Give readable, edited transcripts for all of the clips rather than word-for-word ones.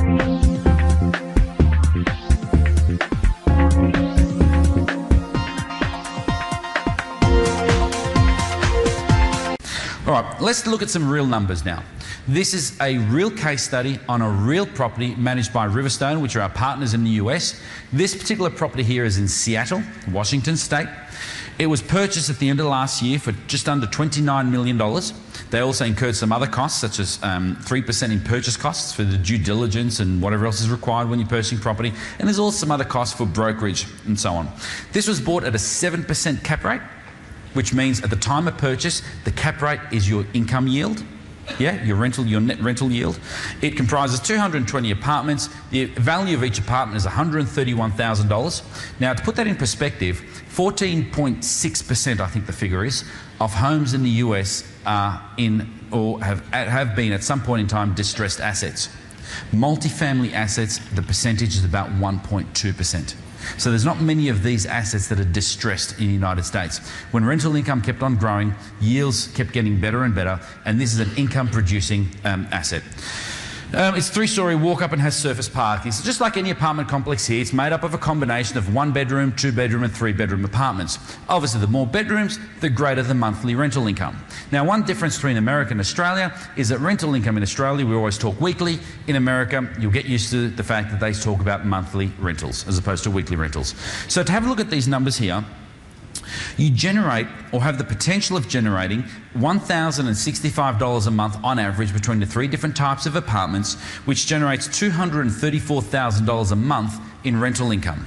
All right, let's look at some real numbers now. This is a real case study on a real property managed by Riverstone, which are our partners in the US. This particular property here is in Seattle, Washington State. It was purchased at the end of last year for just under $29 million. They also incurred some other costs, such as 3% in purchase costs for the due diligence and whatever else is required when you're purchasing property. And there's also some other costs for brokerage and so on. This was bought at a 7% cap rate, which means at the time of purchase, the cap rate is your income yield. Yeah, your net rental yield. It comprises 220 apartments. The value of each apartment is $131,000. Now, to put that in perspective, 14.6%, I think the figure is, of homes in the US are in or have been at some point in time distressed assets. Multifamily assets, the percentage is about 1.2%. So there's not many of these assets that are distressed in the United States. When rental income kept on growing, yields kept getting better and better, and this is an income-producing asset. It's three-storey walk-up and has surface parking. So just like any apartment complex here, it's made up of a combination of one-bedroom, two-bedroom and three-bedroom apartments. Obviously, the more bedrooms, the greater the monthly rental income. Now, one difference between America and Australia is that rental income in Australia, we always talk weekly. In America, you'll get used to the fact that they talk about monthly rentals as opposed to weekly rentals. So to have a look at these numbers here, you generate or have the potential of generating $1,065 a month on average between the three different types of apartments, which generates $234,000 a month in rental income.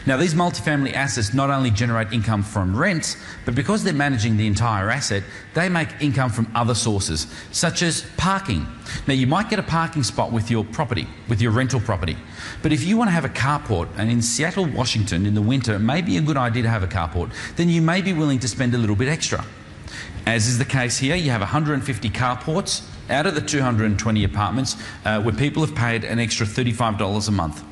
Now, these multifamily assets not only generate income from rent, but because they're managing the entire asset, they make income from other sources, such as parking. Now, you might get a parking spot with your property, with your rental property, but if you want to have a carport, and in Seattle, Washington, in the winter, it may be a good idea to have a carport, then you may be willing to spend a little bit extra. As is the case here, you have 150 carports out of the 220 apartments where people have paid an extra $35 a month.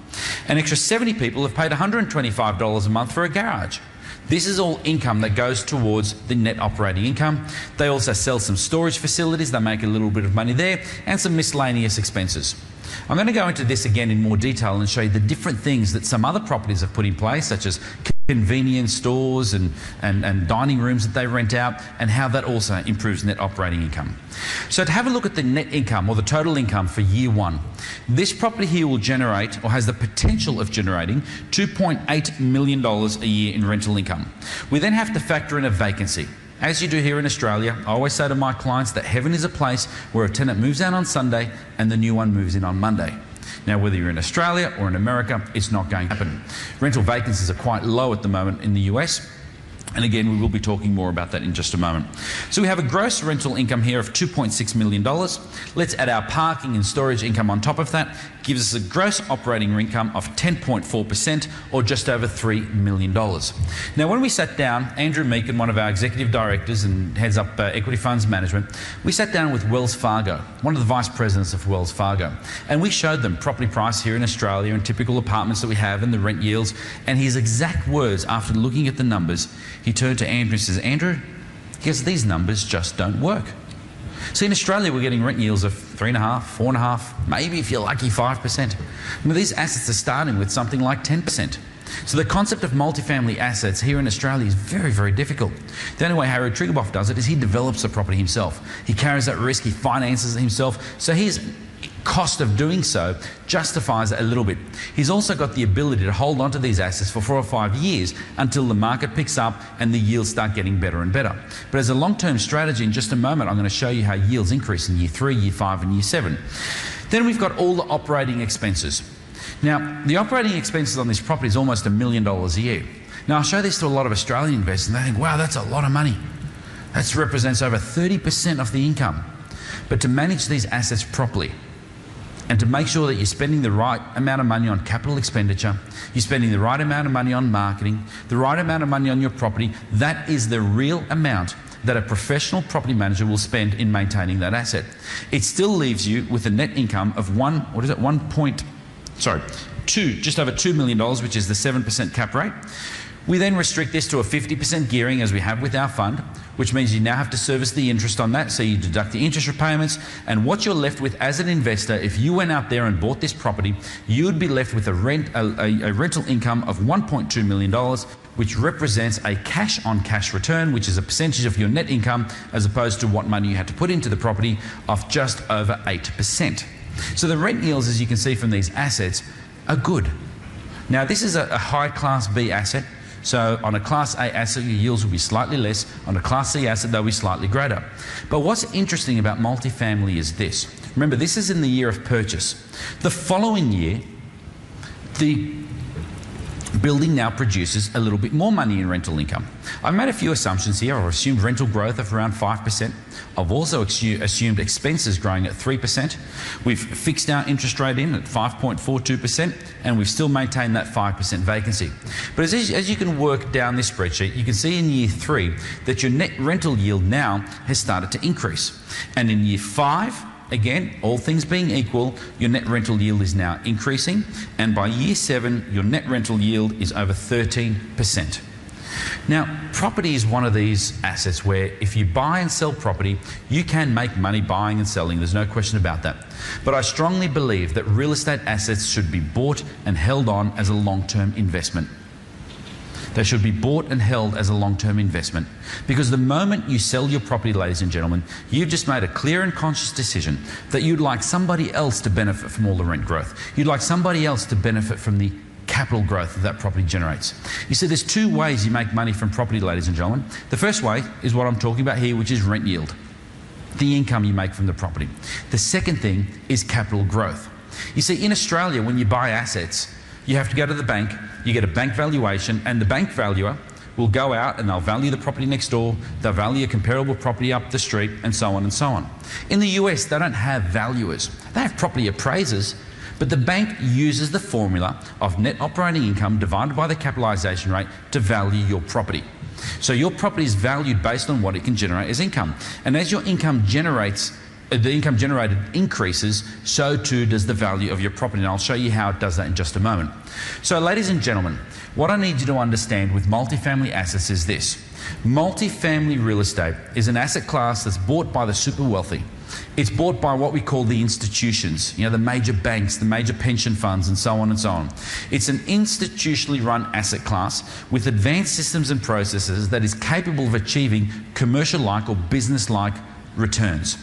An extra 70 people have paid $125 a month for a garage. This is all income that goes towards the net operating income. They also sell some storage facilities, they make a little bit of money there, and some miscellaneous expenses. I'm going to go into this again in more detail and show you the different things that some other properties have put in place, such as convenience stores and dining rooms that they rent out, and how that also improves net operating income. So to have a look at the net income or the total income for year one, this property here will generate or has the potential of generating $2.8 million a year in rental income. We then have to factor in a vacancy. As you do here in Australia, I always say to my clients that heaven is a place where a tenant moves out on Sunday and the new one moves in on Monday. Now, whether you're in Australia or in America, it's not going to happen. Rental vacancies are quite low at the moment in the US. And again, we will be talking more about that in just a moment. So we have a gross rental income here of $2.6 million. Let's add our parking and storage income on top of that. Gives us a gross operating income of 10.4% or just over $3 million. Now, when we sat down, Andrew Meakin, one of our executive directors and heads up equity funds management, we sat down with Wells Fargo, one of the vice presidents of Wells Fargo, and we showed them property price here in Australia and typical apartments that we have and the rent yields. And his exact words after looking at the numbers, he turned to Andrew and says, Andrew, because these numbers just don't work. See, in Australia, we're getting rent yields of 3.5%, 4.5%, maybe if you're lucky, 5%. Now, these assets are starting with something like 10%. So the concept of multifamily assets here in Australia is very, very difficult. The only way Harry Triggerboff does it is he develops the property himself. He carries that risk, he finances it himself. So his cost of doing so justifies it a little bit. He's also got the ability to hold onto these assets for 4 or 5 years until the market picks up and the yields start getting better and better. But as a long-term strategy, in just a moment, I'm going to show you how yields increase in year 3, year 5 and year 7. Then we've got all the operating expenses. Now, the operating expenses on this property is almost $1 million a year. Now, I show this to a lot of Australian investors and they think, wow, that's a lot of money. That represents over 30% of the income. But to manage these assets properly, and to make sure that you're spending the right amount of money on capital expenditure, you're spending the right amount of money on marketing, the right amount of money on your property, that is the real amount that a professional property manager will spend in maintaining that asset. It still leaves you with a net income of just over $2 million, which is the 7% cap rate. We then restrict this to a 50% gearing as we have with our fund. which means you now have to service the interest on that, so you deduct the interest repayments, and what you're left with as an investor, if you went out there and bought this property, you would be left with a rental income of $1.2 million, which represents a cash-on-cash return, which is a percentage of your net income as opposed to what money you had to put into the property, of just over 8%. So the rent yields, as you can see from these assets, are good. Now, this is a high Class B asset. So on a Class A asset, your yields will be slightly less. On a Class C asset, they'll be slightly greater. But what's interesting about multifamily is this. Remember, this is in the year of purchase. The following year, the building now produces a little bit more money in rental income. I've made a few assumptions here. I've assumed rental growth of around 5%. I've also assumed expenses growing at 3%. We've fixed our interest rate in at 5.42%, and we've still maintained that 5% vacancy. But as you can work down this spreadsheet, you can see in year 3 that your net rental yield now has started to increase. And in year 5, again, all things being equal, your net rental yield is now increasing, and by year 7, your net rental yield is over 13%. Now, property is one of these assets where if you buy and sell property, you can make money buying and selling. There's no question about that. But I strongly believe that real estate assets should be bought and held on as a long-term investment. They should be bought and held as a long-term investment, because the moment you sell your property, ladies and gentlemen, you've just made a clear and conscious decision that you'd like somebody else to benefit from all the rent growth. You'd like somebody else to benefit from the capital growth that property generates. You see, there's two ways you make money from property, ladies and gentlemen. The first way is what I'm talking about here, which is rent yield, the income you make from the property. The second thing is capital growth. You see, in Australia, when you buy assets, you have to go to the bank, you get a bank valuation, and the bank valuer will go out and they'll value the property next door, they'll value a comparable property up the street, and so on and so on. In the US, they don't have valuers. They have property appraisers, but the bank uses the formula of net operating income divided by the capitalisation rate to value your property. So your property is valued based on what it can generate as income. And as your income generates, the income generated increases, so too does the value of your property. And I'll show you how it does that in just a moment. So ladies and gentlemen, what I need you to understand with multifamily assets is this. Multifamily real estate is an asset class that's bought by the super wealthy. It's bought by what we call the institutions, you know, the major banks, the major pension funds, and so on and so on. It's an institutionally run asset class with advanced systems and processes that is capable of achieving commercial-like or business-like returns.